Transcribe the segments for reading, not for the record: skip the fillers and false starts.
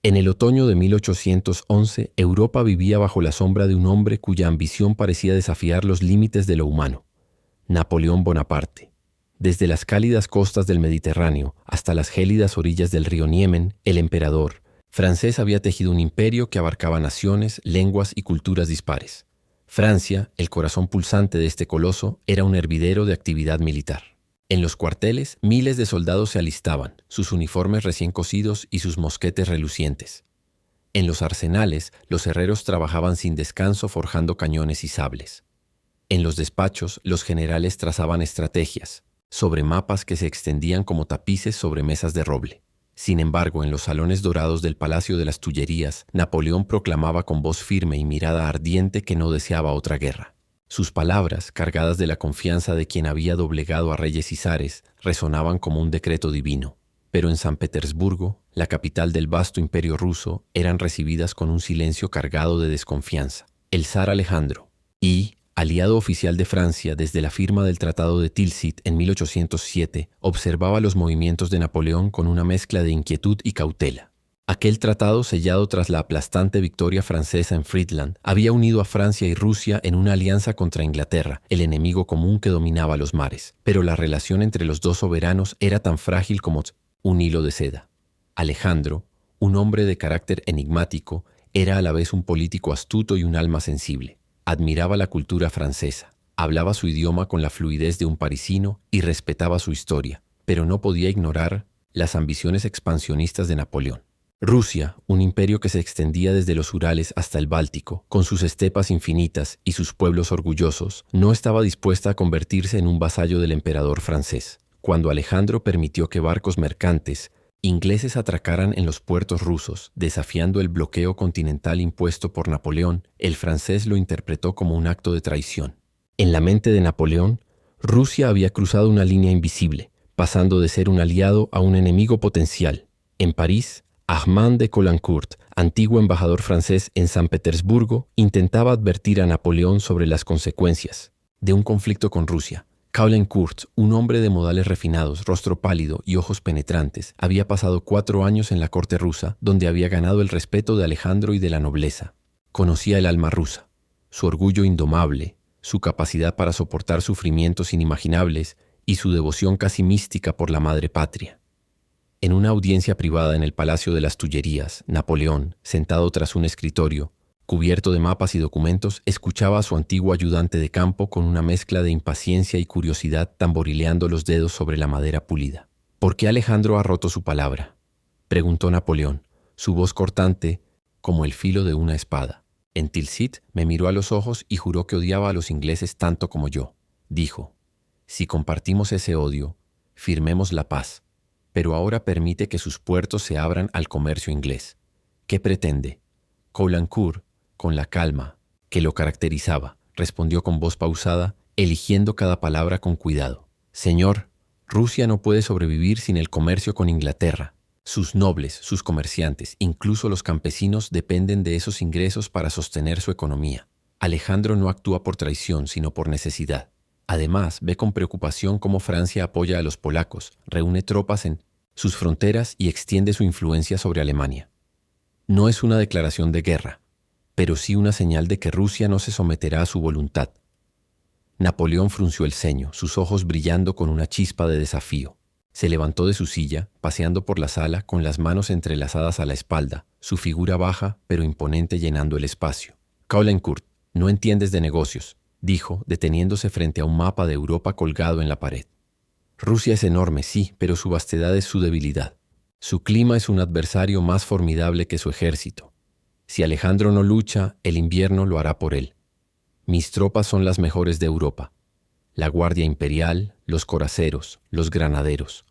En el otoño de 1811, Europa vivía bajo la sombra de un hombre cuya ambición parecía desafiar los límites de lo humano: Napoleón Bonaparte. Desde las cálidas costas del Mediterráneo hasta las gélidas orillas del río Niemen, el emperador francés había tejido un imperio que abarcaba naciones, lenguas y culturas dispares. Francia, el corazón pulsante de este coloso, era un hervidero de actividad militar. En los cuarteles, miles de soldados se alistaban, sus uniformes recién cosidos y sus mosquetes relucientes. En los arsenales, los herreros trabajaban sin descanso forjando cañones y sables. En los despachos, los generales trazaban estrategias, sobre mapas que se extendían como tapices sobre mesas de roble. Sin embargo, en los salones dorados del Palacio de las Tullerías, Napoleón proclamaba con voz firme y mirada ardiente que no deseaba otra guerra. Sus palabras, cargadas de la confianza de quien había doblegado a reyes y zares, resonaban como un decreto divino. Pero en San Petersburgo, la capital del vasto imperio ruso, eran recibidas con un silencio cargado de desconfianza. El zar Alejandro, aliado oficial de Francia desde la firma del Tratado de Tilsit en 1807, observaba los movimientos de Napoleón con una mezcla de inquietud y cautela. Aquel tratado, sellado tras la aplastante victoria francesa en Friedland, había unido a Francia y Rusia en una alianza contra Inglaterra, el enemigo común que dominaba los mares. Pero la relación entre los dos soberanos era tan frágil como un hilo de seda. Alejandro, un hombre de carácter enigmático, era a la vez un político astuto y un alma sensible. Admiraba la cultura francesa, hablaba su idioma con la fluidez de un parisino y respetaba su historia, pero no podía ignorar las ambiciones expansionistas de Napoleón. Rusia, un imperio que se extendía desde los Urales hasta el Báltico, con sus estepas infinitas y sus pueblos orgullosos, no estaba dispuesta a convertirse en un vasallo del emperador francés. Cuando Alejandro permitió que barcos mercantes ingleses atracaran en los puertos rusos, desafiando el bloqueo continental impuesto por Napoleón, el francés lo interpretó como un acto de traición. En la mente de Napoleón, Rusia había cruzado una línea invisible, pasando de ser un aliado a un enemigo potencial. En París, Armand de Caulaincourt, antiguo embajador francés en San Petersburgo, intentaba advertir a Napoleón sobre las consecuencias de un conflicto con Rusia. Caulaincourt, un hombre de modales refinados, rostro pálido y ojos penetrantes, había pasado 4 años en la corte rusa, donde había ganado el respeto de Alejandro y de la nobleza. Conocía el alma rusa, su orgullo indomable, su capacidad para soportar sufrimientos inimaginables y su devoción casi mística por la madre patria. En una audiencia privada en el Palacio de las Tullerías, Napoleón, sentado tras un escritorio, cubierto de mapas y documentos, escuchaba a su antiguo ayudante de campo con una mezcla de impaciencia y curiosidad, tamborileando los dedos sobre la madera pulida. ¿Por qué Alejandro ha roto su palabra?, preguntó Napoleón, su voz cortante como el filo de una espada. En Tilsit me miró a los ojos y juró que odiaba a los ingleses tanto como yo. Dijo: si compartimos ese odio, firmemos la paz, pero ahora permite que sus puertos se abran al comercio inglés. ¿Qué pretende? Caulaincourt, con la calma que lo caracterizaba, respondió con voz pausada, eligiendo cada palabra con cuidado: Señor, Rusia no puede sobrevivir sin el comercio con Inglaterra. Sus nobles, sus comerciantes, incluso los campesinos dependen de esos ingresos para sostener su economía. Alejandro no actúa por traición, sino por necesidad. Además, ve con preocupación cómo Francia apoya a los polacos, reúne tropas en sus fronteras y extiende su influencia sobre Alemania. No es una declaración de guerra, pero sí una señal de que Rusia no se someterá a su voluntad. Napoleón frunció el ceño, sus ojos brillando con una chispa de desafío. Se levantó de su silla, paseando por la sala con las manos entrelazadas a la espalda, su figura baja pero imponente llenando el espacio. Caulaincourt, no entiendes de negocios, dijo, deteniéndose frente a un mapa de Europa colgado en la pared. Rusia es enorme, sí, pero su vastedad es su debilidad. Su clima es un adversario más formidable que su ejército. Si Alejandro no lucha, el invierno lo hará por él. Mis tropas son las mejores de Europa. La Guardia Imperial, los coraceros, los granaderos.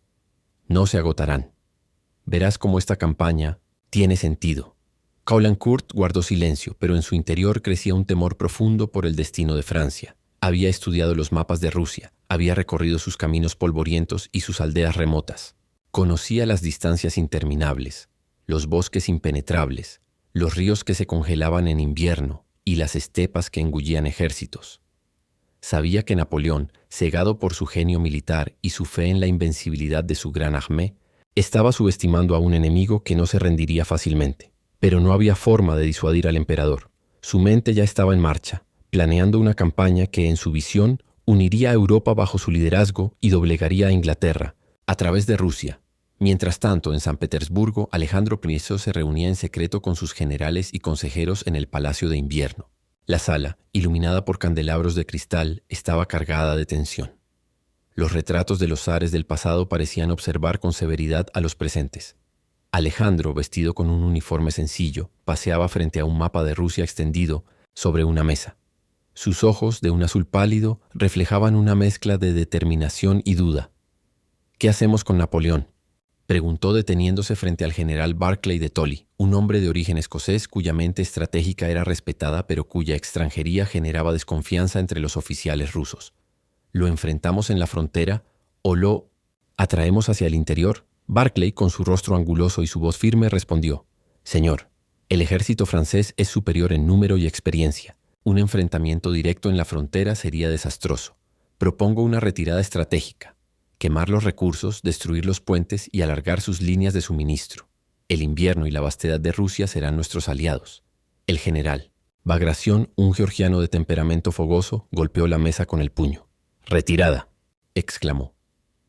No se agotarán. Verás cómo esta campaña tiene sentido. Caulaincourt guardó silencio, pero en su interior crecía un temor profundo por el destino de Francia. Había estudiado los mapas de Rusia, había recorrido sus caminos polvorientos y sus aldeas remotas. Conocía las distancias interminables, los bosques impenetrables, los ríos que se congelaban en invierno y las estepas que engullían ejércitos. Sabía que Napoleón, cegado por su genio militar y su fe en la invencibilidad de su gran armée, Estaba subestimando a un enemigo que no se rendiría fácilmente. Pero no había forma de disuadir al emperador. Su mente ya estaba en marcha, planeando una campaña que, en su visión, uniría a Europa bajo su liderazgo y doblegaría a Inglaterra, a través de Rusia. Mientras tanto, en San Petersburgo, Alejandro I se reunía en secreto con sus generales y consejeros en el Palacio de Invierno. La sala, iluminada por candelabros de cristal, estaba cargada de tensión. Los retratos de los zares del pasado parecían observar con severidad a los presentes. Alejandro, vestido con un uniforme sencillo, paseaba frente a un mapa de Rusia extendido sobre una mesa. Sus ojos, de un azul pálido, reflejaban una mezcla de determinación y duda. «¿Qué hacemos con Napoleón?», preguntó deteniéndose frente al general Barclay de Tolly, un hombre de origen escocés cuya mente estratégica era respetada pero cuya extranjería generaba desconfianza entre los oficiales rusos. ¿Lo enfrentamos en la frontera o lo atraemos hacia el interior? Barclay, con su rostro anguloso y su voz firme, respondió: «Señor, el ejército francés es superior en número y experiencia. Un enfrentamiento directo en la frontera sería desastroso. Propongo una retirada estratégica. Quemar los recursos, destruir los puentes y alargar sus líneas de suministro. El invierno y la vastedad de Rusia serán nuestros aliados». El general Bagration, un georgiano de temperamento fogoso, golpeó la mesa con el puño. «Retirada», exclamó.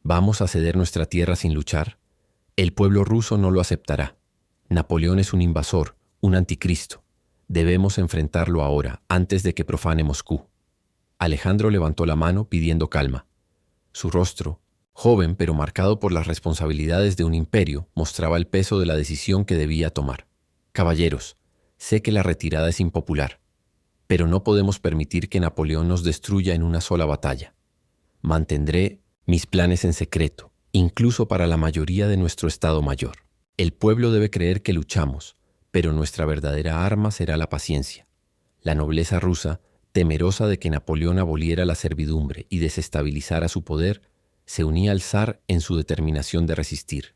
«¿Vamos a ceder nuestra tierra sin luchar? El pueblo ruso no lo aceptará. Napoleón es un invasor, un anticristo. Debemos enfrentarlo ahora, antes de que profane Moscú». Alejandro levantó la mano pidiendo calma. Su rostro, joven pero marcado por las responsabilidades de un imperio, mostraba el peso de la decisión que debía tomar. «Caballeros, sé que la retirada es impopular, pero no podemos permitir que Napoleón nos destruya en una sola batalla. Mantendré mis planes en secreto, incluso para la mayoría de nuestro Estado Mayor. El pueblo debe creer que luchamos, pero nuestra verdadera arma será la paciencia». La nobleza rusa, temerosa de que Napoleón aboliera la servidumbre y desestabilizara su poder, se unía al zar en su determinación de resistir.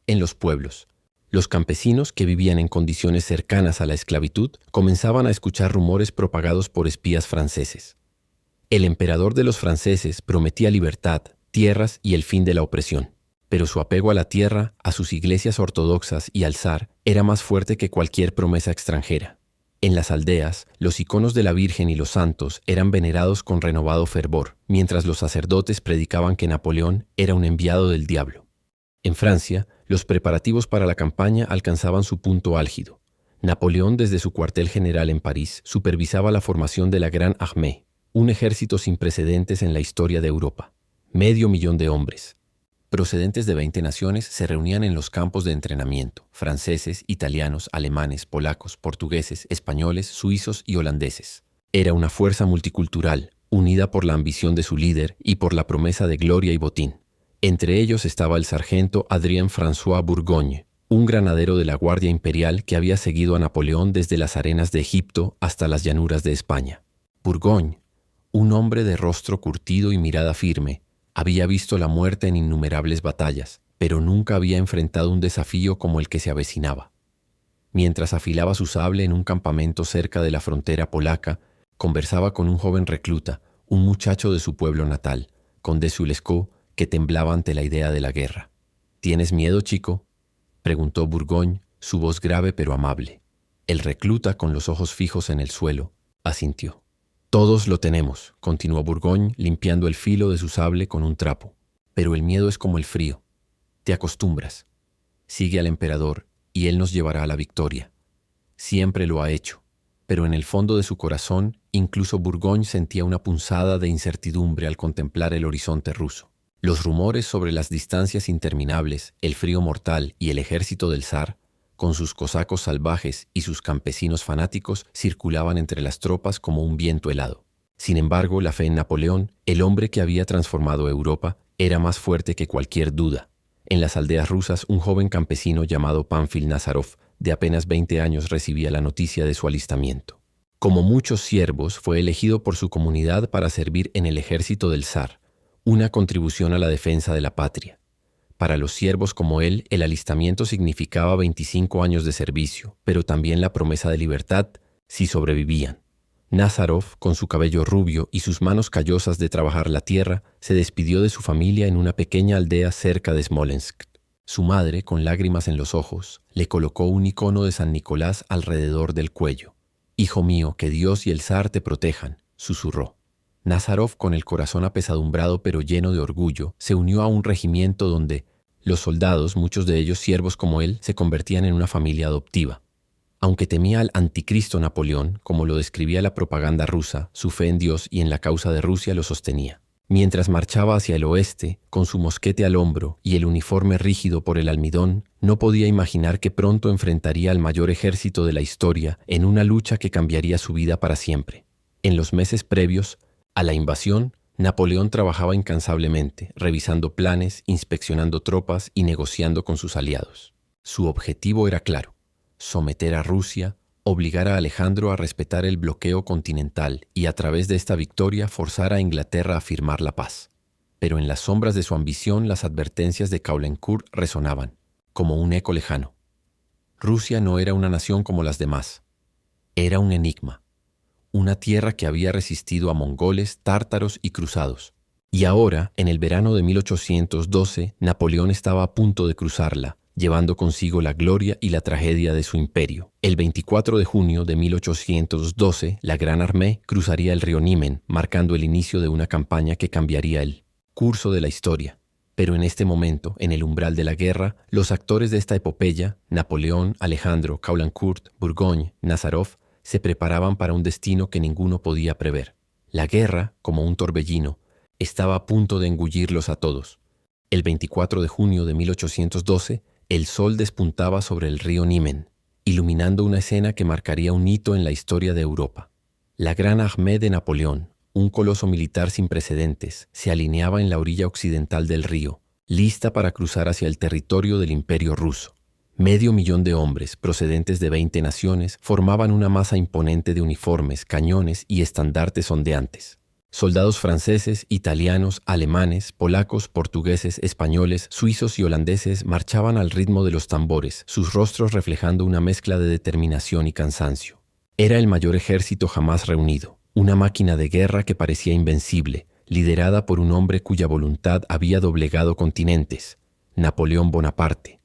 En los pueblos, los campesinos que vivían en condiciones cercanas a la esclavitud comenzaban a escuchar rumores propagados por espías franceses. El emperador de los franceses prometía libertad, tierras y el fin de la opresión, pero su apego a la tierra, a sus iglesias ortodoxas y al zar era más fuerte que cualquier promesa extranjera. En las aldeas, los iconos de la Virgen y los santos eran venerados con renovado fervor, mientras los sacerdotes predicaban que Napoleón era un enviado del diablo. En Francia, los preparativos para la campaña alcanzaban su punto álgido. Napoleón, desde su cuartel general en París, supervisaba la formación de la Gran Armée, un ejército sin precedentes en la historia de Europa. 500.000 de hombres, procedentes de 20 naciones, se reunían en los campos de entrenamiento: franceses, italianos, alemanes, polacos, portugueses, españoles, suizos y holandeses. Era una fuerza multicultural, unida por la ambición de su líder y por la promesa de gloria y botín. Entre ellos estaba el sargento Adrien-François Bourgogne, un granadero de la Guardia Imperial que había seguido a Napoleón desde las arenas de Egipto hasta las llanuras de España. Bourgogne, un hombre de rostro curtido y mirada firme, había visto la muerte en innumerables batallas, pero nunca había enfrentado un desafío como el que se avecinaba. Mientras afilaba su sable en un campamento cerca de la frontera polaca, conversaba con un joven recluta, un muchacho de su pueblo natal, Conde Lescaut, que temblaba ante la idea de la guerra. «¿Tienes miedo, chico?», preguntó Bourgogne, su voz grave pero amable. El recluta, con los ojos fijos en el suelo, asintió. «Todos lo tenemos», continuó Bourgogne, limpiando el filo de su sable con un trapo. «Pero el miedo es como el frío. Te acostumbras. Sigue al emperador y él nos llevará a la victoria. Siempre lo ha hecho». Pero en el fondo de su corazón, incluso Bourgogne sentía una punzada de incertidumbre al contemplar el horizonte ruso. Los rumores sobre las distancias interminables, el frío mortal y el ejército del zar, con sus cosacos salvajes y sus campesinos fanáticos, circulaban entre las tropas como un viento helado. Sin embargo, la fe en Napoleón, el hombre que había transformado Europa, era más fuerte que cualquier duda. En las aldeas rusas, un joven campesino llamado Pánfil Nazarov, de apenas 20 años, recibía la noticia de su alistamiento. Como muchos siervos, fue elegido por su comunidad para servir en el ejército del zar, una contribución a la defensa de la patria. Para los siervos como él, el alistamiento significaba 25 años de servicio, pero también la promesa de libertad si sobrevivían. Nazarov, con su cabello rubio y sus manos callosas de trabajar la tierra, se despidió de su familia en una pequeña aldea cerca de Smolensk. Su madre, con lágrimas en los ojos, le colocó un icono de San Nicolás alrededor del cuello. «Hijo mío, que Dios y el zar te protejan», susurró. Nazarov, con el corazón apesadumbrado pero lleno de orgullo, se unió a un regimiento donde los soldados, muchos de ellos siervos como él, se convertían en una familia adoptiva. Aunque temía al anticristo Napoleón, como lo describía la propaganda rusa, su fe en Dios y en la causa de Rusia lo sostenía. Mientras marchaba hacia el oeste, con su mosquete al hombro y el uniforme rígido por el almidón, no podía imaginar que pronto enfrentaría al mayor ejército de la historia en una lucha que cambiaría su vida para siempre. En los meses previos a la invasión, Napoleón trabajaba incansablemente, revisando planes, inspeccionando tropas y negociando con sus aliados. Su objetivo era claro: someter a Rusia, obligar a Alejandro a respetar el bloqueo continental y a través de esta victoria forzar a Inglaterra a firmar la paz. Pero en las sombras de su ambición las advertencias de Caulaincourt resonaban, como un eco lejano. Rusia no era una nación como las demás. Era un enigma. Una tierra que había resistido a mongoles, tártaros y cruzados. Y ahora, en el verano de 1812, Napoleón estaba a punto de cruzarla, llevando consigo la gloria y la tragedia de su imperio. El 24 de junio de 1812, la Gran Armée cruzaría el río Niemen, marcando el inicio de una campaña que cambiaría el curso de la historia. Pero en este momento, en el umbral de la guerra, los actores de esta epopeya, Napoleón, Alejandro, Caulaincourt, Burgoyne, Nazarov, se preparaban para un destino que ninguno podía prever. La guerra, como un torbellino, estaba a punto de engullirlos a todos. El 24 de junio de 1812, el sol despuntaba sobre el río Niemen, iluminando una escena que marcaría un hito en la historia de Europa. La Gran Armée de Napoleón, un coloso militar sin precedentes, se alineaba en la orilla occidental del río, lista para cruzar hacia el territorio del Imperio ruso. 500,000 de hombres, procedentes de 20 naciones, formaban una masa imponente de uniformes, cañones y estandartes ondeantes. Soldados franceses, italianos, alemanes, polacos, portugueses, españoles, suizos y holandeses marchaban al ritmo de los tambores, sus rostros reflejando una mezcla de determinación y cansancio. Era el mayor ejército jamás reunido, una máquina de guerra que parecía invencible, liderada por un hombre cuya voluntad había doblegado continentes, Napoleón Bonaparte.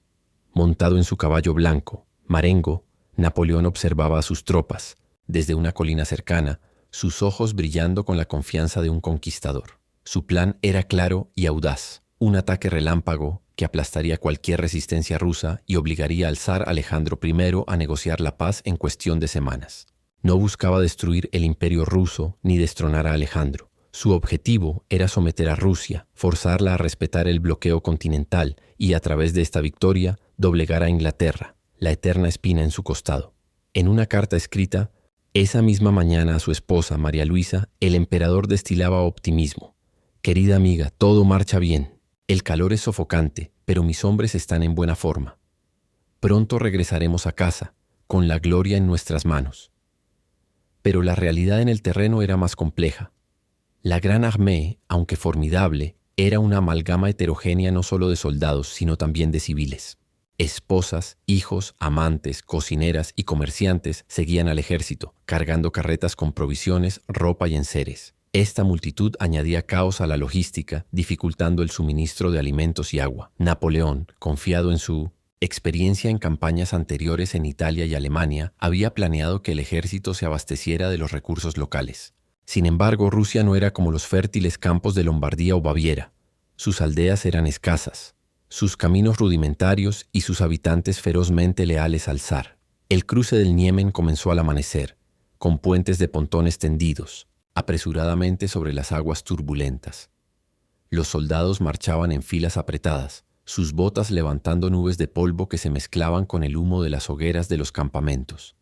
Montado en su caballo blanco, Marengo, Napoleón observaba a sus tropas, desde una colina cercana, sus ojos brillando con la confianza de un conquistador. Su plan era claro y audaz, un ataque relámpago que aplastaría cualquier resistencia rusa y obligaría al zar Alejandro I a negociar la paz en cuestión de semanas. No buscaba destruir el imperio ruso ni destronar a Alejandro. Su objetivo era someter a Rusia, forzarla a respetar el bloqueo continental y, a través de esta victoria, doblegar a Inglaterra, la eterna espina en su costado. En una carta escrita esa misma mañana a su esposa, María Luisa, el emperador destilaba optimismo. «Querida amiga, todo marcha bien. El calor es sofocante, pero mis hombres están en buena forma. Pronto regresaremos a casa, con la gloria en nuestras manos». Pero la realidad en el terreno era más compleja. La Gran Armée, aunque formidable, era una amalgama heterogénea no solo de soldados, sino también de civiles. Esposas, hijos, amantes, cocineras y comerciantes seguían al ejército, cargando carretas con provisiones, ropa y enseres. Esta multitud añadía caos a la logística, dificultando el suministro de alimentos y agua. Napoleón, confiado en su experiencia en campañas anteriores en Italia y Alemania, había planeado que el ejército se abasteciera de los recursos locales. Sin embargo, Rusia no era como los fértiles campos de Lombardía o Baviera. Sus aldeas eran escasas, sus caminos rudimentarios y sus habitantes ferozmente leales al zar. El cruce del Niemen comenzó al amanecer, con puentes de pontones tendidos, apresuradamente sobre las aguas turbulentas. Los soldados marchaban en filas apretadas, sus botas levantando nubes de polvo que se mezclaban con el humo de las hogueras de los campamentos.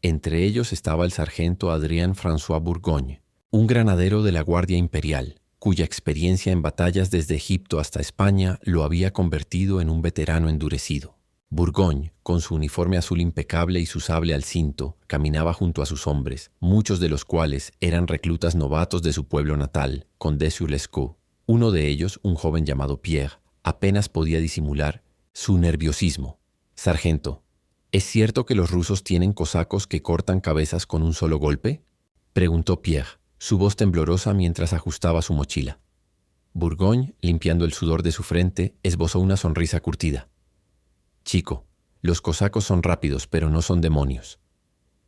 Entre ellos estaba el sargento Adrien François Burgoyne, un granadero de la Guardia Imperial, cuya experiencia en batallas desde Egipto hasta España lo había convertido en un veterano endurecido. Burgoyne, con su uniforme azul impecable y su sable al cinto, caminaba junto a sus hombres, muchos de los cuales eran reclutas novatos de su pueblo natal, Condé-sur-Lescaut. Uno de ellos, un joven llamado Pierre, apenas podía disimular su nerviosismo. «Sargento, ¿es cierto que los rusos tienen cosacos que cortan cabezas con un solo golpe?», preguntó Pierre, su voz temblorosa mientras ajustaba su mochila. Burgoyne, limpiando el sudor de su frente, esbozó una sonrisa curtida. Chico, los cosacos son rápidos, pero no son demonios.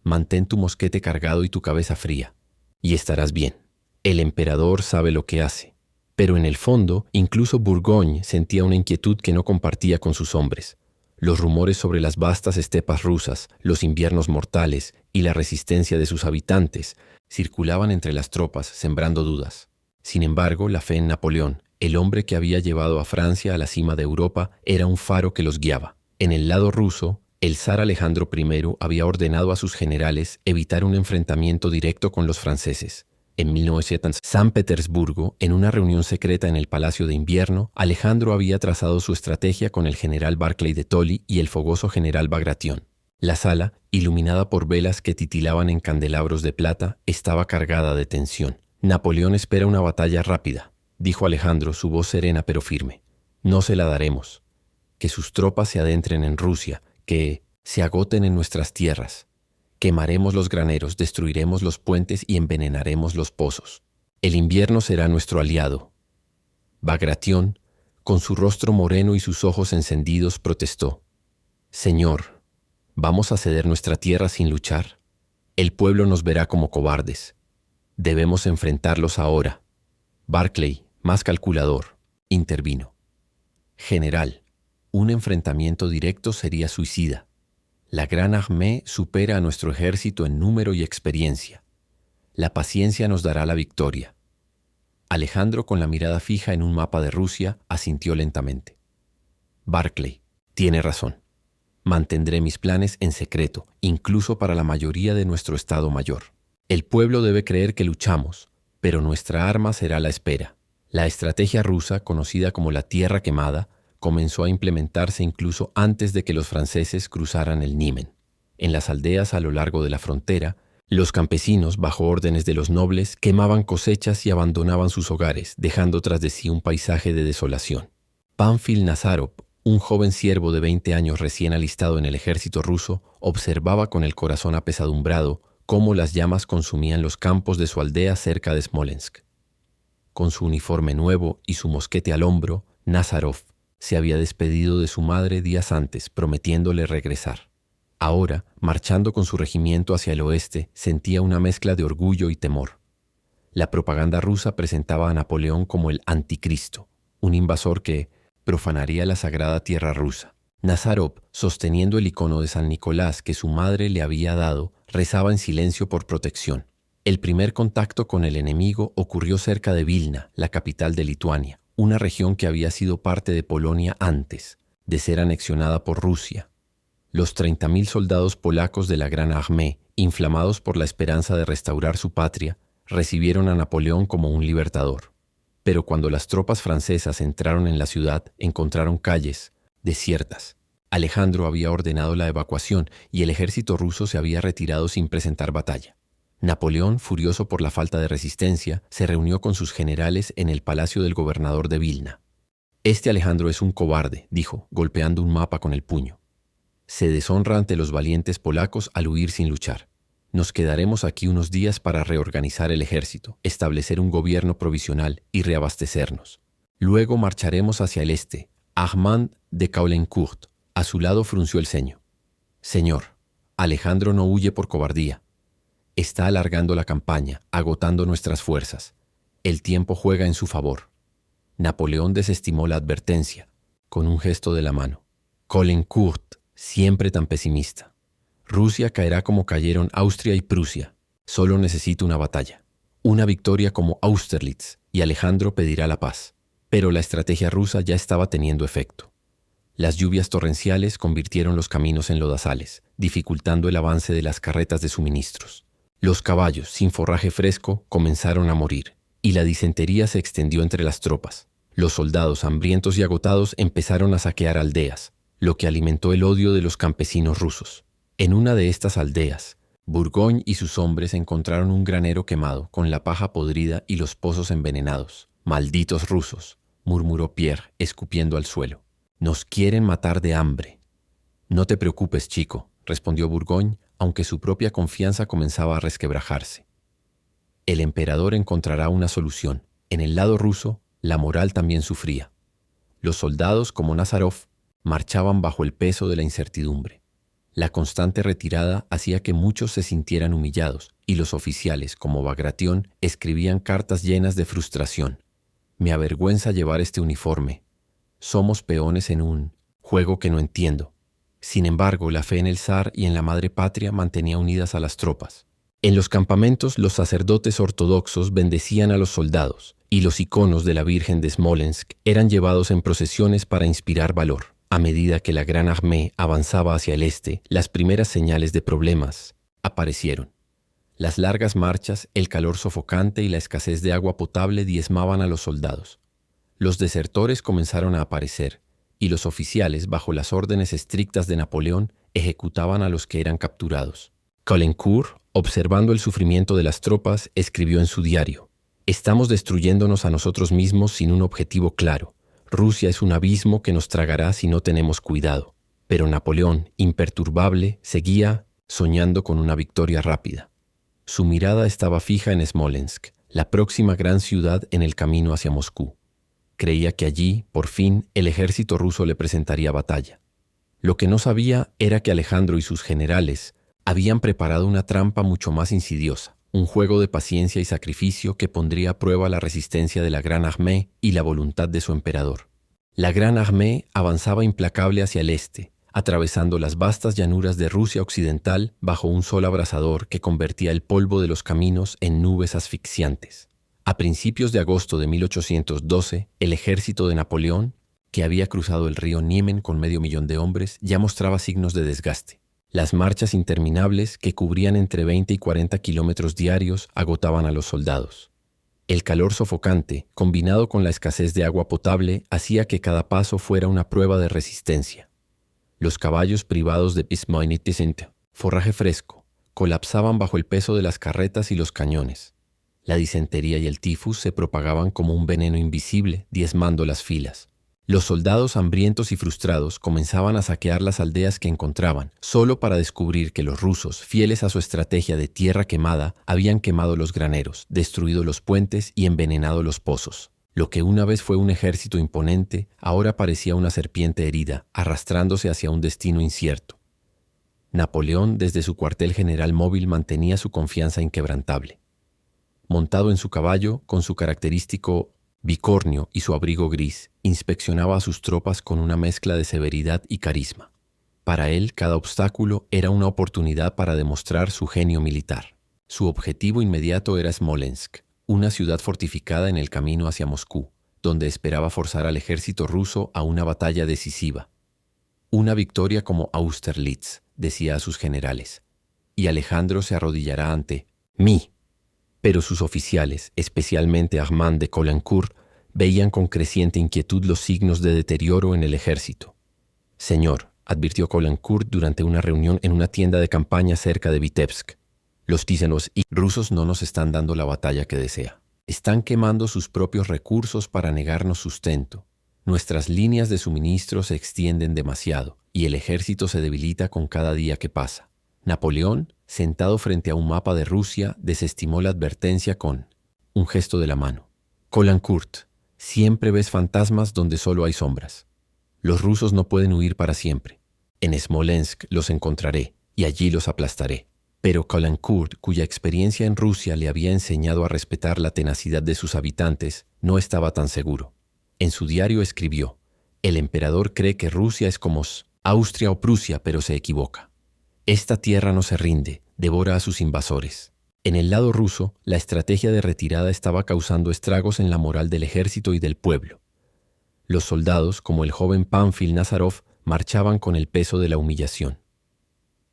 Mantén tu mosquete cargado y tu cabeza fría, y estarás bien. El emperador sabe lo que hace. Pero en el fondo, incluso Burgoyne sentía una inquietud que no compartía con sus hombres. Los rumores sobre las vastas estepas rusas, los inviernos mortales y la resistencia de sus habitantes circulaban entre las tropas, sembrando dudas. Sin embargo, la fe en Napoleón, el hombre que había llevado a Francia a la cima de Europa, era un faro que los guiaba. En el lado ruso, el zar Alejandro I había ordenado a sus generales evitar un enfrentamiento directo con los franceses. En 1900, San Petersburgo, en una reunión secreta en el Palacio de Invierno, Alejandro había trazado su estrategia con el general Barclay de Tolly y el fogoso general Bagration. La sala, iluminada por velas que titilaban en candelabros de plata, estaba cargada de tensión. Napoleón espera una batalla rápida, dijo Alejandro, su voz serena pero firme. No se la daremos. Que sus tropas se adentren en Rusia, que se agoten en nuestras tierras. Quemaremos los graneros, destruiremos los puentes y envenenaremos los pozos. El invierno será nuestro aliado. Bagration, con su rostro moreno y sus ojos encendidos, protestó. Señor, ¿vamos a ceder nuestra tierra sin luchar? El pueblo nos verá como cobardes. Debemos enfrentarlos ahora. Barclay, más calculador, intervino. General, un enfrentamiento directo sería suicida. La Gran Armée supera a nuestro ejército en número y experiencia. La paciencia nos dará la victoria. Alejandro, con la mirada fija en un mapa de Rusia, asintió lentamente. Barclay, tiene razón. Mantendré mis planes en secreto, incluso para la mayoría de nuestro Estado Mayor. El pueblo debe creer que luchamos, pero nuestra arma será la espera. La estrategia rusa, conocida como la Tierra Quemada, comenzó a implementarse incluso antes de que los franceses cruzaran el Niemen. En las aldeas a lo largo de la frontera, los campesinos, bajo órdenes de los nobles, quemaban cosechas y abandonaban sus hogares, dejando tras de sí un paisaje de desolación. Pánfil Nazarov, un joven siervo de 20 años recién alistado en el ejército ruso, observaba con el corazón apesadumbrado cómo las llamas consumían los campos de su aldea cerca de Smolensk. Con su uniforme nuevo y su mosquete al hombro, Nazarov se había despedido de su madre días antes, prometiéndole regresar. Ahora, marchando con su regimiento hacia el oeste, sentía una mezcla de orgullo y temor. La propaganda rusa presentaba a Napoleón como el anticristo, un invasor que profanaría la sagrada tierra rusa. Nazarov, sosteniendo el icono de San Nicolás que su madre le había dado, rezaba en silencio por protección. El primer contacto con el enemigo ocurrió cerca de Vilna, la capital de Lituania, una región que había sido parte de Polonia antes de ser anexionada por Rusia. Los 30.000 soldados polacos de la Gran Armée, inflamados por la esperanza de restaurar su patria, recibieron a Napoleón como un libertador. Pero cuando las tropas francesas entraron en la ciudad, encontraron calles desiertas. Alejandro había ordenado la evacuación y el ejército ruso se había retirado sin presentar batalla. Napoleón, furioso por la falta de resistencia, se reunió con sus generales en el palacio del gobernador de Vilna. «Este Alejandro es un cobarde», dijo, golpeando un mapa con el puño. «Se deshonra ante los valientes polacos al huir sin luchar. Nos quedaremos aquí unos días para reorganizar el ejército, establecer un gobierno provisional y reabastecernos. Luego marcharemos hacia el este. Armand de Caulaincourt». A su lado frunció el ceño. «Señor, Alejandro no huye por cobardía. Está alargando la campaña, agotando nuestras fuerzas. El tiempo juega en su favor». Napoleón desestimó la advertencia, con un gesto de la mano. «Caulaincourt, siempre tan pesimista. Rusia caerá como cayeron Austria y Prusia. Solo necesita una batalla. Una victoria como Austerlitz, y Alejandro pedirá la paz». Pero la estrategia rusa ya estaba teniendo efecto. Las lluvias torrenciales convirtieron los caminos en lodazales, dificultando el avance de las carretas de suministros. Los caballos, sin forraje fresco, comenzaron a morir, y la disentería se extendió entre las tropas. Los soldados, hambrientos y agotados, empezaron a saquear aldeas, lo que alimentó el odio de los campesinos rusos. En una de estas aldeas, Burgoyne y sus hombres encontraron un granero quemado, con la paja podrida y los pozos envenenados. «Malditos rusos», murmuró Pierre, escupiendo al suelo. «Nos quieren matar de hambre». «No te preocupes, chico», respondió Burgoyne, aunque su propia confianza comenzaba a resquebrajarse. «El emperador encontrará una solución». En el lado ruso, la moral también sufría. Los soldados, como Nazarov, marchaban bajo el peso de la incertidumbre. La constante retirada hacía que muchos se sintieran humillados, y los oficiales, como Bagration, escribían cartas llenas de frustración. Me avergüenza llevar este uniforme. Somos peones en un juego que no entiendo. Sin embargo, la fe en el zar y en la madre patria mantenía unidas a las tropas. En los campamentos, los sacerdotes ortodoxos bendecían a los soldados, y los iconos de la Virgen de Smolensk eran llevados en procesiones para inspirar valor. A medida que la Gran Armée avanzaba hacia el este, las primeras señales de problemas aparecieron. Las largas marchas, el calor sofocante y la escasez de agua potable diezmaban a los soldados. Los desertores comenzaron a aparecer, y los oficiales, bajo las órdenes estrictas de Napoleón, ejecutaban a los que eran capturados. Caulaincourt, observando el sufrimiento de las tropas, escribió en su diario: «Estamos destruyéndonos a nosotros mismos sin un objetivo claro. Rusia es un abismo que nos tragará si no tenemos cuidado». Pero Napoleón, imperturbable, seguía soñando con una victoria rápida. Su mirada estaba fija en Smolensk, la próxima gran ciudad en el camino hacia Moscú. Creía que allí, por fin, el ejército ruso le presentaría batalla. Lo que no sabía era que Alejandro y sus generales habían preparado una trampa mucho más insidiosa, un juego de paciencia y sacrificio que pondría a prueba la resistencia de la Gran Armée y la voluntad de su emperador. La Gran Armée avanzaba implacable hacia el este, atravesando las vastas llanuras de Rusia occidental bajo un sol abrasador que convertía el polvo de los caminos en nubes asfixiantes. A principios de agosto de 1812, el ejército de Napoleón, que había cruzado el río Niemen con 500.000 de hombres, ya mostraba signos de desgaste. Las marchas interminables, que cubrían entre 20 y 40 kilómetros diarios, agotaban a los soldados. El calor sofocante, combinado con la escasez de agua potable, hacía que cada paso fuera una prueba de resistencia. Los caballos privados de pismoinitescent, forraje fresco, colapsaban bajo el peso de las carretas y los cañones. La disentería y el tifus se propagaban como un veneno invisible, diezmando las filas. Los soldados hambrientos y frustrados comenzaban a saquear las aldeas que encontraban, solo para descubrir que los rusos, fieles a su estrategia de tierra quemada, habían quemado los graneros, destruido los puentes y envenenado los pozos. Lo que una vez fue un ejército imponente, ahora parecía una serpiente herida, arrastrándose hacia un destino incierto. Napoleón, desde su cuartel general móvil, mantenía su confianza inquebrantable. Montado en su caballo, con su característico bicornio y su abrigo gris, inspeccionaba a sus tropas con una mezcla de severidad y carisma. Para él, cada obstáculo era una oportunidad para demostrar su genio militar. Su objetivo inmediato era Smolensk, una ciudad fortificada en el camino hacia Moscú, donde esperaba forzar al ejército ruso a una batalla decisiva. Una victoria como Austerlitz, decía a sus generales, y Alejandro se arrodillará ante mí. Pero sus oficiales, especialmente Armand de Caulaincourt, veían con creciente inquietud los signos de deterioro en el ejército. «Señor», advirtió Caulaincourt durante una reunión en una tienda de campaña cerca de Vitebsk, «los tísanos y rusos no nos están dando la batalla que desea. Están quemando sus propios recursos para negarnos sustento. Nuestras líneas de suministro se extienden demasiado y el ejército se debilita con cada día que pasa». Napoleón, sentado frente a un mapa de Rusia, desestimó la advertencia con un gesto de la mano. «Caulaincourt, siempre ves fantasmas donde solo hay sombras. Los rusos no pueden huir para siempre. En Smolensk los encontraré y allí los aplastaré». Pero Caulaincourt, cuya experiencia en Rusia le había enseñado a respetar la tenacidad de sus habitantes, no estaba tan seguro. En su diario escribió: «El emperador cree que Rusia es como Austria o Prusia, pero se equivoca. Esta tierra no se rinde, devora a sus invasores». En el lado ruso, la estrategia de retirada estaba causando estragos en la moral del ejército y del pueblo. Los soldados, como el joven Pánfil Nazarov, marchaban con el peso de la humillación.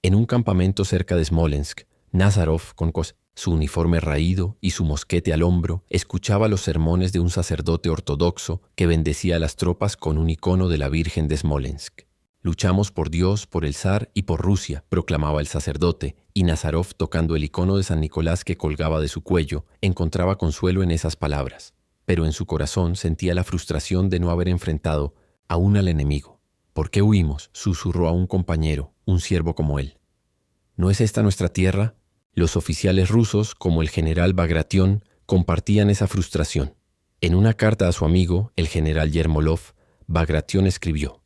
En un campamento cerca de Smolensk, Nazarov, con su uniforme raído y su mosquete al hombro, escuchaba los sermones de un sacerdote ortodoxo que bendecía a las tropas con un icono de la Virgen de Smolensk. «Luchamos por Dios, por el zar y por Rusia», proclamaba el sacerdote, y Nazarov, tocando el icono de San Nicolás que colgaba de su cuello, encontraba consuelo en esas palabras. Pero en su corazón sentía la frustración de no haber enfrentado aún al enemigo. «¿Por qué huimos?», susurró a un compañero, un siervo como él. «¿No es esta nuestra tierra?». Los oficiales rusos, como el general Bagration, compartían esa frustración. En una carta a su amigo, el general Yermolov, Bagration escribió: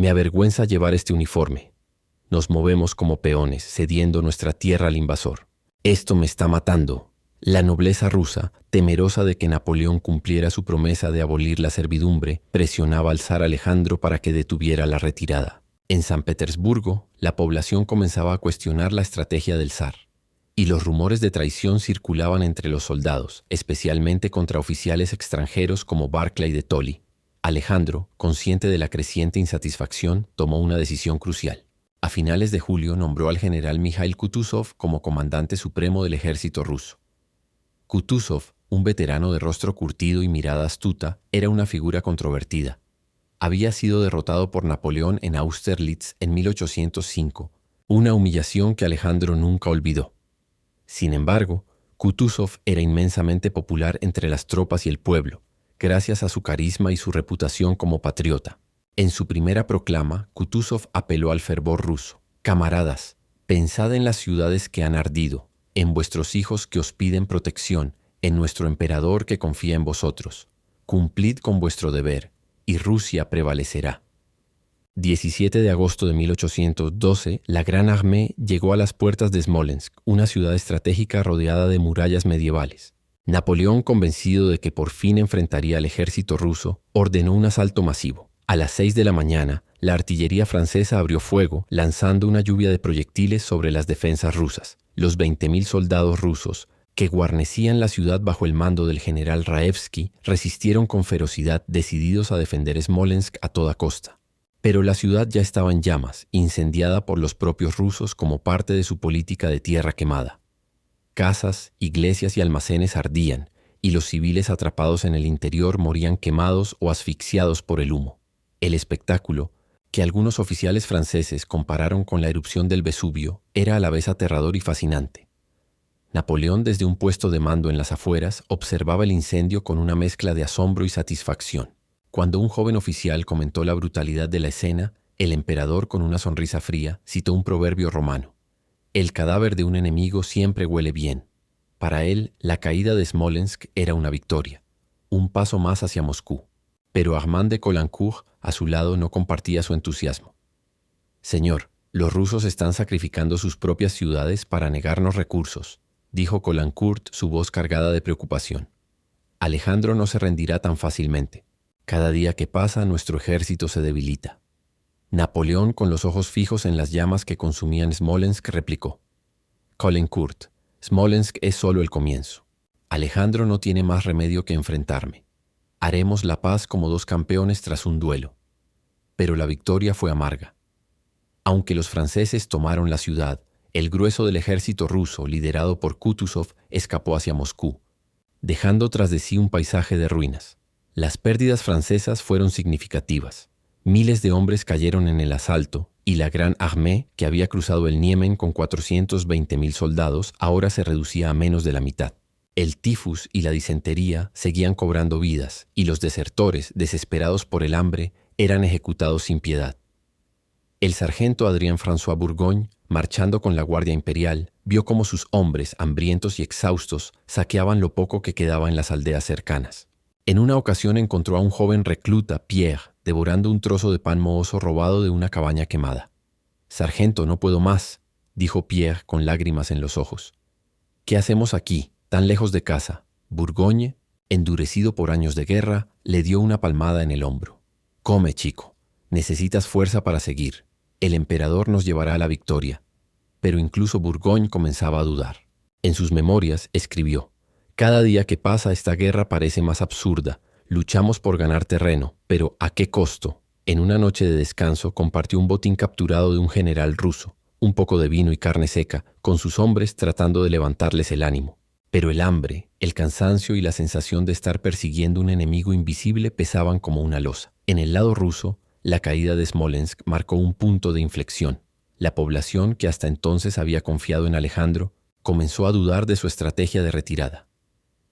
Me avergüenza llevar este uniforme. Nos movemos como peones, cediendo nuestra tierra al invasor. Esto me está matando. La nobleza rusa, temerosa de que Napoleón cumpliera su promesa de abolir la servidumbre, presionaba al zar Alejandro para que detuviera la retirada. En San Petersburgo, la población comenzaba a cuestionar la estrategia del zar, y los rumores de traición circulaban entre los soldados, especialmente contra oficiales extranjeros como Barclay de Tolly. Alejandro, consciente de la creciente insatisfacción, tomó una decisión crucial. A finales de julio nombró al general Mikhail Kutuzov como comandante supremo del ejército ruso. Kutuzov, un veterano de rostro curtido y mirada astuta, era una figura controvertida. Había sido derrotado por Napoleón en Austerlitz en 1805, una humillación que Alejandro nunca olvidó. Sin embargo, Kutuzov era inmensamente popular entre las tropas y el pueblo, gracias a su carisma y su reputación como patriota. En su primera proclama, Kutuzov apeló al fervor ruso. «Camaradas, pensad en las ciudades que han ardido, en vuestros hijos que os piden protección, en nuestro emperador que confía en vosotros. Cumplid con vuestro deber, y Rusia prevalecerá». 17 de agosto de 1812, la Gran Armée llegó a las puertas de Smolensk, una ciudad estratégica rodeada de murallas medievales. Napoleón, convencido de que por fin enfrentaría al ejército ruso, ordenó un asalto masivo. A las 6 de la mañana, la artillería francesa abrió fuego, lanzando una lluvia de proyectiles sobre las defensas rusas. Los 20.000 soldados rusos, que guarnecían la ciudad bajo el mando del general Raevski, resistieron con ferocidad, decididos a defender Smolensk a toda costa. Pero la ciudad ya estaba en llamas, incendiada por los propios rusos como parte de su política de tierra quemada. Casas, iglesias y almacenes ardían, y los civiles atrapados en el interior morían quemados o asfixiados por el humo. El espectáculo, que algunos oficiales franceses compararon con la erupción del Vesubio, era a la vez aterrador y fascinante. Napoleón, desde un puesto de mando en las afueras, observaba el incendio con una mezcla de asombro y satisfacción. Cuando un joven oficial comentó la brutalidad de la escena, el emperador, con una sonrisa fría, citó un proverbio romano: «El cadáver de un enemigo siempre huele bien». Para él, la caída de Smolensk era una victoria, un paso más hacia Moscú. Pero Armand de Caulaincourt, a su lado, no compartía su entusiasmo. «Señor, los rusos están sacrificando sus propias ciudades para negarnos recursos», dijo Caulaincourt, su voz cargada de preocupación. «Alejandro no se rendirá tan fácilmente. Cada día que pasa, nuestro ejército se debilita». Napoleón, con los ojos fijos en las llamas que consumían Smolensk, replicó: «Caulaincourt, Smolensk es solo el comienzo. Alejandro no tiene más remedio que enfrentarme. Haremos la paz como dos campeones tras un duelo». Pero la victoria fue amarga. Aunque los franceses tomaron la ciudad, el grueso del ejército ruso, liderado por Kutuzov, escapó hacia Moscú, dejando tras de sí un paisaje de ruinas. Las pérdidas francesas fueron significativas. Miles de hombres cayeron en el asalto, y la Gran Armée, que había cruzado el Niemen con 420.000 soldados, ahora se reducía a menos de la mitad. El tifus y la disentería seguían cobrando vidas, y los desertores, desesperados por el hambre, eran ejecutados sin piedad. El sargento Adrien-François Burgoyne, marchando con la Guardia Imperial, vio cómo sus hombres, hambrientos y exhaustos, saqueaban lo poco que quedaba en las aldeas cercanas. En una ocasión encontró a un joven recluta, Pierre, devorando un trozo de pan mohoso robado de una cabaña quemada. «Sargento, no puedo más», dijo Pierre con lágrimas en los ojos. «¿Qué hacemos aquí, tan lejos de casa?» Burgoyne, endurecido por años de guerra, le dio una palmada en el hombro. «Come, chico. Necesitas fuerza para seguir. El emperador nos llevará a la victoria». Pero incluso Burgoyne comenzaba a dudar. En sus memorias escribió: «Cada día que pasa esta guerra parece más absurda. Luchamos por ganar terreno, pero ¿a qué costo?». En una noche de descanso compartió un botín capturado de un general ruso, un poco de vino y carne seca, con sus hombres tratando de levantarles el ánimo. Pero el hambre, el cansancio y la sensación de estar persiguiendo un enemigo invisible pesaban como una losa. En el lado ruso, la caída de Smolensk marcó un punto de inflexión. La población, que hasta entonces había confiado en Alejandro, comenzó a dudar de su estrategia de retirada.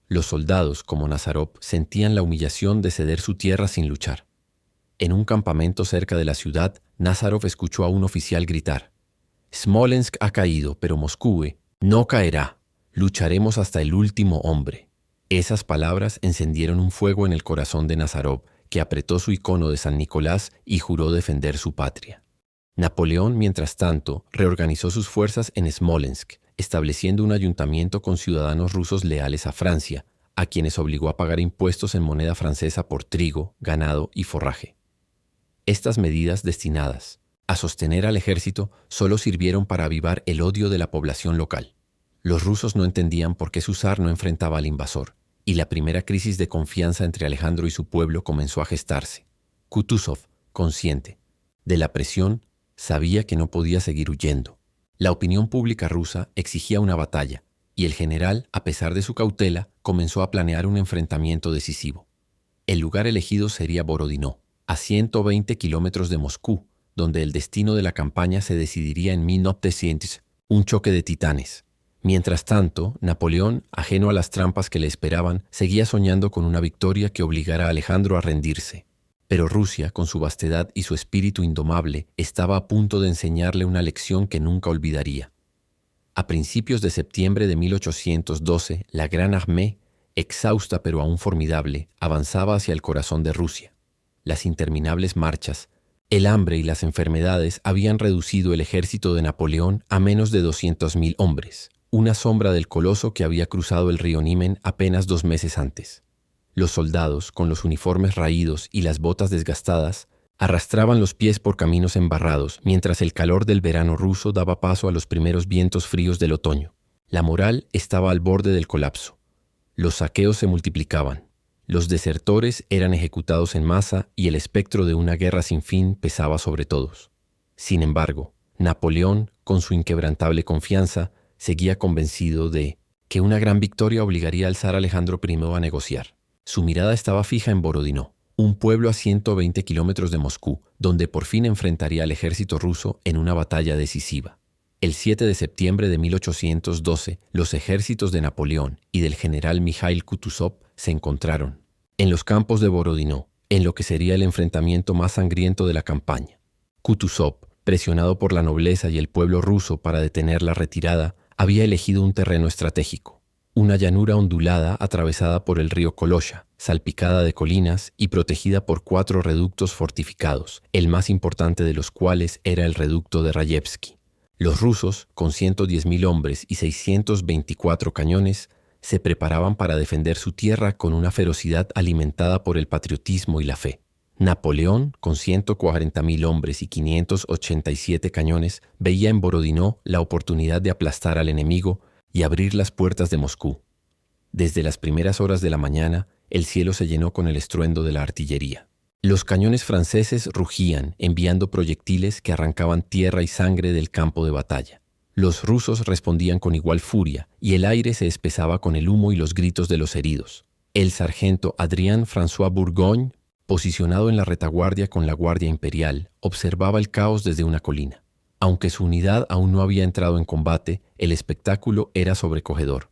Los soldados, como Nazarov, sentían la humillación de ceder su tierra sin luchar. En un campamento cerca de la ciudad, Nazarov escuchó a un oficial gritar: «Smolensk ha caído, pero Moscú no caerá. Lucharemos hasta el último hombre». Esas palabras encendieron un fuego en el corazón de Nazarov, que apretó su icono de San Nicolás y juró defender su patria. Napoleón, mientras tanto, reorganizó sus fuerzas en Smolensk, estableciendo un ayuntamiento con ciudadanos rusos leales a Francia, a quienes obligó a pagar impuestos en moneda francesa por trigo, ganado y forraje. Estas medidas destinadas a sostener al ejército solo sirvieron para avivar el odio de la población local. Los rusos no entendían por qué su zar no enfrentaba al invasor, y la primera crisis de confianza entre Alejandro y su pueblo comenzó a gestarse. Kutuzov, consciente de la presión, sabía que no podía seguir huyendo. La opinión pública rusa exigía una batalla, y el general, a pesar de su cautela, comenzó a planear un enfrentamiento decisivo. El lugar elegido sería Borodino, a 120 kilómetros de Moscú, donde el destino de la campaña se decidiría en 1900, un choque de titanes. Mientras tanto, Napoleón, ajeno a las trampas que le esperaban, seguía soñando con una victoria que obligara a Alejandro a rendirse. Pero Rusia, con su vastedad y su espíritu indomable, estaba a punto de enseñarle una lección que nunca olvidaría. A principios de septiembre de 1812, la Gran Armée, exhausta pero aún formidable, avanzaba hacia el corazón de Rusia. Las interminables marchas, el hambre y las enfermedades habían reducido el ejército de Napoleón a menos de 200.000 hombres, una sombra del coloso que había cruzado el río Niemen apenas 2 meses antes. Los soldados, con los uniformes raídos y las botas desgastadas, arrastraban los pies por caminos embarrados, mientras el calor del verano ruso daba paso a los primeros vientos fríos del otoño. La moral estaba al borde del colapso. Los saqueos se multiplicaban. Los desertores eran ejecutados en masa y el espectro de una guerra sin fin pesaba sobre todos. Sin embargo, Napoleón, con su inquebrantable confianza, seguía convencido de que una gran victoria obligaría al zar Alejandro I a negociar. Su mirada estaba fija en Borodino, un pueblo a 120 kilómetros de Moscú, donde por fin enfrentaría al ejército ruso en una batalla decisiva. El 7 de septiembre de 1812, los ejércitos de Napoleón y del general Mikhail Kutuzov se encontraron en los campos de Borodino, en lo que sería el enfrentamiento más sangriento de la campaña. Kutuzov, presionado por la nobleza y el pueblo ruso para detener la retirada, había elegido un terreno estratégico, una llanura ondulada atravesada por el río Kolosha, salpicada de colinas y protegida por 4 reductos fortificados, el más importante de los cuales era el reducto de Rayevsky. Los rusos, con 110.000 hombres y 624 cañones, se preparaban para defender su tierra con una ferocidad alimentada por el patriotismo y la fe. Napoleón, con 140.000 hombres y 587 cañones, veía en Borodino la oportunidad de aplastar al enemigo y abrir las puertas de Moscú. Desde las primeras horas de la mañana, el cielo se llenó con el estruendo de la artillería. Los cañones franceses rugían, enviando proyectiles que arrancaban tierra y sangre del campo de batalla. Los rusos respondían con igual furia, y el aire se espesaba con el humo y los gritos de los heridos. El sargento Adrien François Bourgogne, posicionado en la retaguardia con la Guardia Imperial, observaba el caos desde una colina. Aunque su unidad aún no había entrado en combate, el espectáculo era sobrecogedor.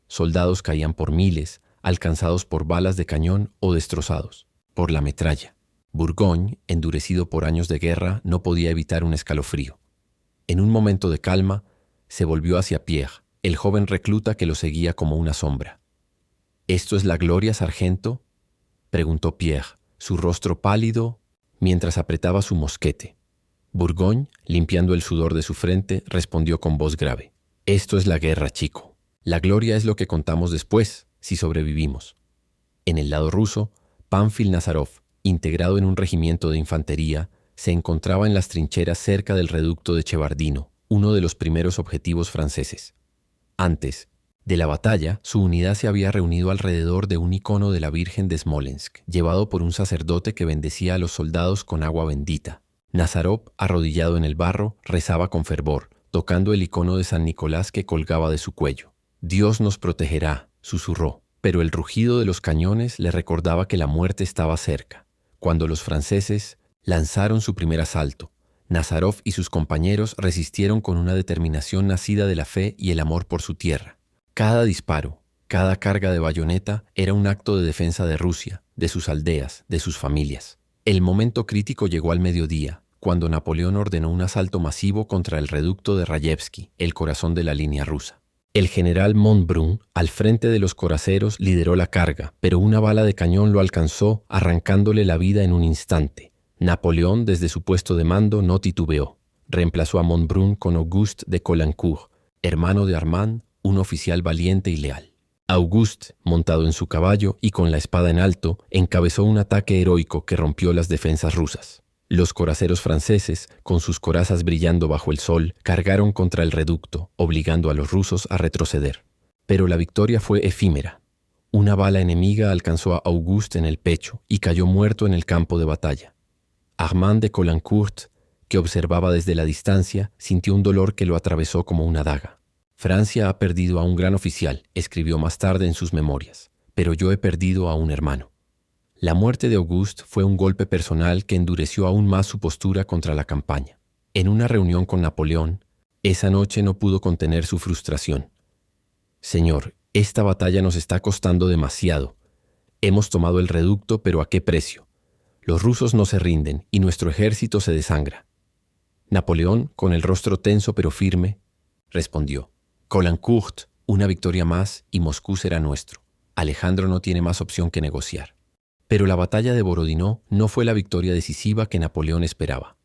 Soldados caían por miles, alcanzados por balas de cañón o destrozados por la metralla. Bourgogne, endurecido por años de guerra, no podía evitar un escalofrío. En un momento de calma, se volvió hacia Pierre, el joven recluta que lo seguía como una sombra. ¿Esto es la gloria, sargento?, preguntó Pierre, su rostro pálido mientras apretaba su mosquete. Bourgogne, limpiando el sudor de su frente, respondió con voz grave. Esto es la guerra, chico. La gloria es lo que contamos después, si sobrevivimos. En el lado ruso, Pánfil Nazarov, integrado en un regimiento de infantería, se encontraba en las trincheras cerca del reducto de Chevardino, uno de los primeros objetivos franceses. Antes de la batalla, su unidad se había reunido alrededor de un icono de la Virgen de Smolensk, llevado por un sacerdote que bendecía a los soldados con agua bendita. Nazarov, arrodillado en el barro, rezaba con fervor, tocando el icono de San Nicolás que colgaba de su cuello. «Dios nos protegerá», susurró, pero el rugido de los cañones le recordaba que la muerte estaba cerca. Cuando los franceses lanzaron su primer asalto, Nazarov y sus compañeros resistieron con una determinación nacida de la fe y el amor por su tierra. Cada disparo, cada carga de bayoneta era un acto de defensa de Rusia, de sus aldeas, de sus familias. El momento crítico llegó al mediodía, cuando Napoleón ordenó un asalto masivo contra el reducto de Rayevsky, el corazón de la línea rusa. El general Montbrun, al frente de los coraceros, lideró la carga, pero una bala de cañón lo alcanzó, arrancándole la vida en un instante. Napoleón, desde su puesto de mando, no titubeó. Reemplazó a Montbrun con Auguste de Caulaincourt, hermano de Armand, un oficial valiente y leal. Auguste, montado en su caballo y con la espada en alto, encabezó un ataque heroico que rompió las defensas rusas. Los coraceros franceses, con sus corazas brillando bajo el sol, cargaron contra el reducto, obligando a los rusos a retroceder. Pero la victoria fue efímera. Una bala enemiga alcanzó a Auguste en el pecho y cayó muerto en el campo de batalla. Armand de Caulaincourt, que observaba desde la distancia, sintió un dolor que lo atravesó como una daga. Francia ha perdido a un gran oficial, escribió más tarde en sus memorias, pero yo he perdido a un hermano. La muerte de Auguste fue un golpe personal que endureció aún más su postura contra la campaña. En una reunión con Napoleón, esa noche no pudo contener su frustración. Señor, esta batalla nos está costando demasiado. Hemos tomado el reducto, pero ¿a qué precio? Los rusos no se rinden y nuestro ejército se desangra. Napoleón, con el rostro tenso pero firme, respondió: Caulaincourt, una victoria más y Moscú será nuestro. Alejandro no tiene más opción que negociar. Pero la batalla de Borodino no fue la victoria decisiva que Napoleón esperaba.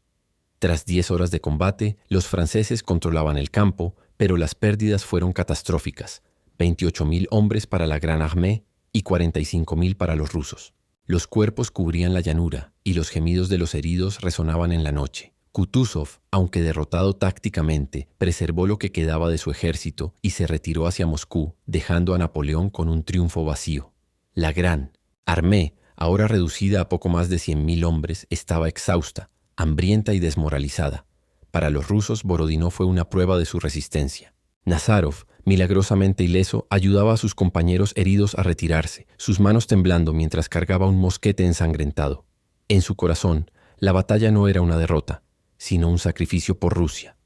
Tras 10 horas de combate, los franceses controlaban el campo, pero las pérdidas fueron catastróficas: 28.000 hombres para la Gran Armée y 45.000 para los rusos. Los cuerpos cubrían la llanura y los gemidos de los heridos resonaban en la noche. Kutuzov, aunque derrotado tácticamente, preservó lo que quedaba de su ejército y se retiró hacia Moscú, dejando a Napoleón con un triunfo vacío. La Gran Armée, ahora reducida a poco más de 100.000 hombres, estaba exhausta, hambrienta y desmoralizada. Para los rusos, Borodino fue una prueba de su resistencia. Nazarov, milagrosamente ileso, ayudaba a sus compañeros heridos a retirarse, sus manos temblando mientras cargaba un mosquete ensangrentado. En su corazón, la batalla no era una derrota, sino un sacrificio por Rusia.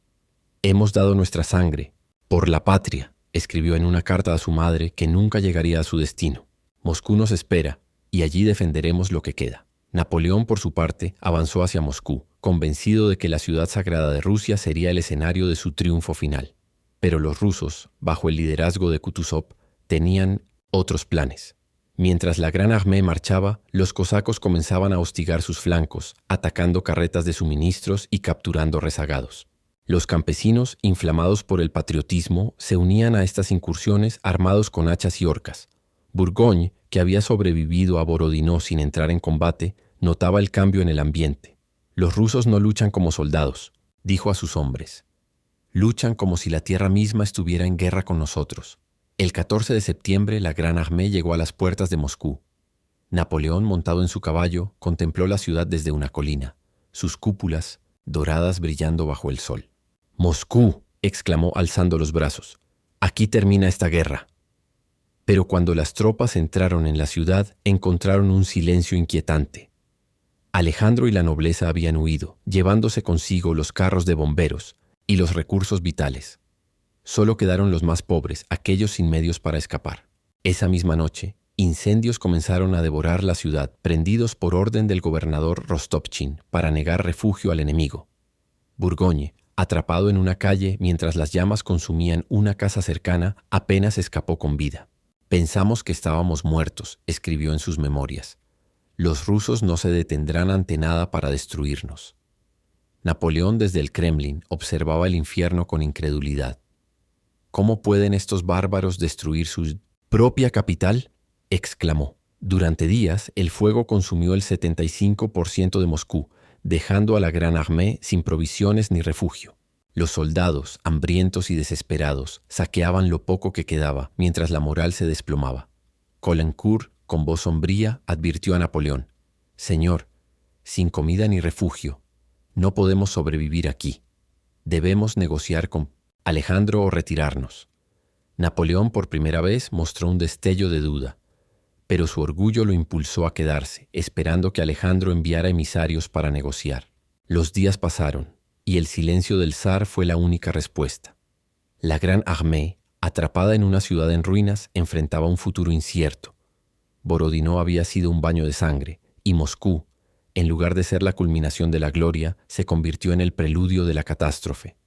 Hemos dado nuestra sangre por la patria, escribió en una carta a su madre que nunca llegaría a su destino. Moscú nos espera, y allí defenderemos lo que queda. Napoleón, por su parte, avanzó hacia Moscú, convencido de que la ciudad sagrada de Rusia sería el escenario de su triunfo final. Pero los rusos, bajo el liderazgo de Kutuzov, tenían otros planes. Mientras la Gran Armée marchaba, los cosacos comenzaban a hostigar sus flancos, atacando carretas de suministros y capturando rezagados. Los campesinos, inflamados por el patriotismo, se unían a estas incursiones armados con hachas y horcas. Burgoyne, que había sobrevivido a Borodino sin entrar en combate, notaba el cambio en el ambiente. Los rusos no luchan como soldados, dijo a sus hombres. Luchan como si la tierra misma estuviera en guerra con nosotros. El 14 de septiembre la Gran Armée llegó a las puertas de Moscú. Napoleón, montado en su caballo, contempló la ciudad desde una colina, sus cúpulas doradas brillando bajo el sol. «¡Moscú!», exclamó alzando los brazos. «Aquí termina esta guerra». Pero cuando las tropas entraron en la ciudad, encontraron un silencio inquietante. Alejandro y la nobleza habían huido, llevándose consigo los carros de bomberos y los recursos vitales. Solo quedaron los más pobres, aquellos sin medios para escapar. Esa misma noche, incendios comenzaron a devorar la ciudad, prendidos por orden del gobernador Rostopchín para negar refugio al enemigo. Burgoyne, atrapado en una calle mientras las llamas consumían una casa cercana, apenas escapó con vida. «Pensamos que estábamos muertos», escribió en sus memorias. «Los rusos no se detendrán ante nada para destruirnos». Napoleón desde el Kremlin observaba el infierno con incredulidad. «¿Cómo pueden estos bárbaros destruir su propia capital?», exclamó. Durante días, el fuego consumió el 75% de Moscú, dejando a la Gran Armée sin provisiones ni refugio. Los soldados, hambrientos y desesperados, saqueaban lo poco que quedaba, mientras la moral se desplomaba. Caulaincourt, con voz sombría, advirtió a Napoleón: «Señor, sin comida ni refugio, no podemos sobrevivir aquí. Debemos negociar con Alejandro o retirarnos». Napoleón por primera vez mostró un destello de duda, pero su orgullo lo impulsó a quedarse, esperando que Alejandro enviara emisarios para negociar. Los días pasaron, y el silencio del zar fue la única respuesta. La Gran Armée, atrapada en una ciudad en ruinas, enfrentaba un futuro incierto. Borodino había sido un baño de sangre, y Moscú, en lugar de ser la culminación de la gloria, se convirtió en el preludio de la catástrofe.